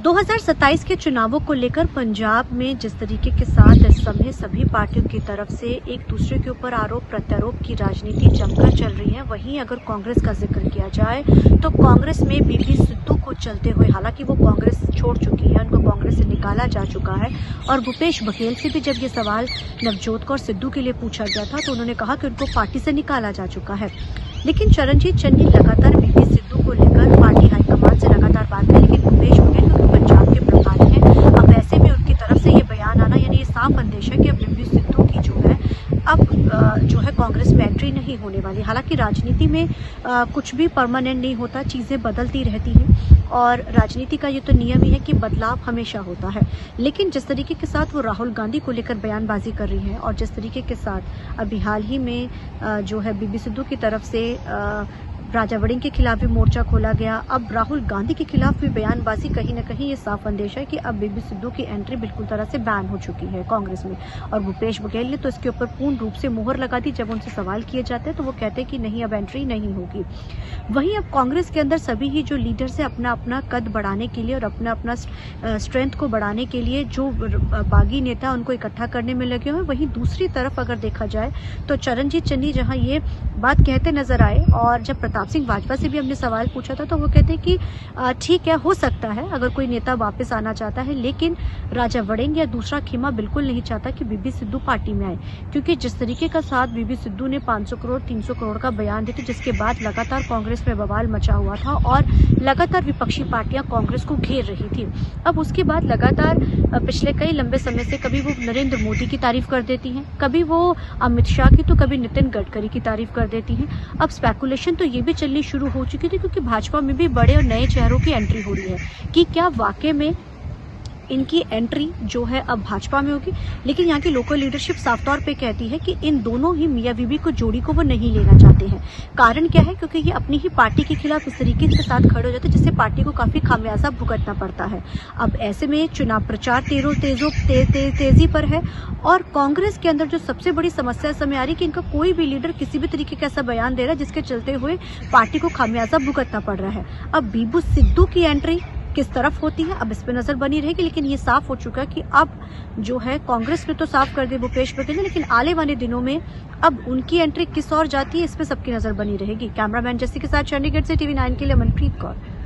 2027 के चुनावों को लेकर पंजाब में जिस तरीके के साथ इस समय सभी पार्टियों की तरफ से एक दूसरे के ऊपर आरोप प्रत्यारोप की राजनीति जमकर चल रही है, वहीं अगर कांग्रेस का जिक्र किया जाए तो कांग्रेस में बीबी सिद्धू को चलते हुए, हालांकि वो कांग्रेस छोड़ चुकी है, उनको कांग्रेस से निकाला जा चुका है। और भूपेश बघेल से भी जब ये सवाल नवजोत कौर सिद्धू के लिए पूछा गया था तो उन्होंने कहा कि उनको पार्टी से निकाला जा चुका है। लेकिन चरणजीत चन्नी लगातार बीबी सिद्धू को लेकर पार्टी हाईकमान से लगातार बात करें, लेकिन भूपेश बघेल पंजाब के प्रभारी हैं, अब ऐसे में उनकी तरफ से ये बयान आना यानी ये साफ संदेश है कि अब बीबी सिद्धू की जो है कांग्रेस में एंट्री नहीं होने वाली। हालांकि राजनीति में कुछ भी परमानेंट नहीं होता, चीजें बदलती रहती हैं और राजनीति का ये तो नियम ही है कि बदलाव हमेशा होता है। लेकिन जिस तरीके के साथ वो राहुल गांधी को लेकर बयानबाजी कर रही है और जिस तरीके के साथ अभी हाल ही में जो है बीबी सिद्धू की तरफ से राजा वड़िंग के खिलाफ भी मोर्चा खोला गया, अब राहुल गांधी के खिलाफ भी बयानबाजी, कहीं ना कहीं ये साफ संदेश है कि अब बीबी सिद्धू की एंट्री बिल्कुल तरह से बैन हो चुकी है कांग्रेस में। और भूपेश बघेल ने तो इसके ऊपर पूर्ण रूप से मुहर लगा दी। जब उनसे सवाल किए जाते हैं तो वो कहते हैं कि नहीं, अब एंट्री नहीं होगी। वहीं अब कांग्रेस के अंदर सभी ही जो लीडर्स है अपना अपना कद बढ़ाने के लिए और अपना अपना स्ट्रेंथ को बढ़ाने के लिए जो बागी नेता उनको इकट्ठा करने में लगे हुए। वहीं दूसरी तरफ अगर देखा जाए तो चरणजीत चन्नी जहां ये बात कहते नजर आए और जब प्रताप सिंह बाजवा से भी हमने सवाल पूछा था तो वो कहते हैं कि ठीक है, हो सकता है अगर कोई नेता वापस आना चाहता है, लेकिन राजा वड़िंग या दूसरा खेमा बिल्कुल नहीं चाहता कि बीबी सिद्धू पार्टी में आए, क्योंकि जिस तरीके का साथ बीबी सिद्धू ने 500 करोड़ 300 करोड़ का बयान दिया, जिसके बाद लगातार कांग्रेस में बवाल मचा हुआ था और लगातार विपक्षी पार्टियां कांग्रेस को घेर रही थी। अब उसके बाद लगातार पिछले कई लंबे समय से कभी वो नरेंद्र मोदी की तारीफ कर देती हैं, कभी वो अमित शाह की, तो कभी नितिन गडकरी की तारीफ कर देती हैं। अब स्पेकुलेशन तो ये भी चलनी शुरू हो चुकी थी क्योंकि भाजपा में भी बड़े और नए चेहरों की एंट्री हो रही है कि क्या वाकई में इनकी एंट्री जो है अब भाजपा में होगी। लेकिन यहाँ की लोकल लीडरशिप साफ तौर पे कहती है कि इन दोनों ही मियां बीबी को जोड़ी को वो नहीं लेना चाहते हैं। कारण क्या है? क्योंकि ये अपनी ही पार्टी के खिलाफ इस तरीके के साथ खड़े हो जाते हैं जिससे पार्टी को काफी खामियाजा भुगतना पड़ता है। अब ऐसे में चुनाव प्रचार तेजी पर है और कांग्रेस के अंदर जो सबसे बड़ी समस्या समय आ रही है कि इनका कोई भी लीडर किसी भी तरीके का ऐसा बयान दे रहा है जिसके चलते हुए पार्टी को खामियाजा भुगतना पड़ रहा है। अब बीबी सिद्धू की एंट्री किस तरफ होती है, अब इस पे नजर बनी रहेगी। लेकिन ये साफ हो चुका है कि अब जो है कांग्रेस ने तो साफ कर दिया भूपेश बघेल ने, लेकिन आने वाले दिनों में अब उनकी एंट्री किस ओर जाती है इस पे सबकी नजर बनी रहेगी। कैमरामैन जस्सी के साथ चंडीगढ़ से TV9 के लिए मनप्रीत कौर।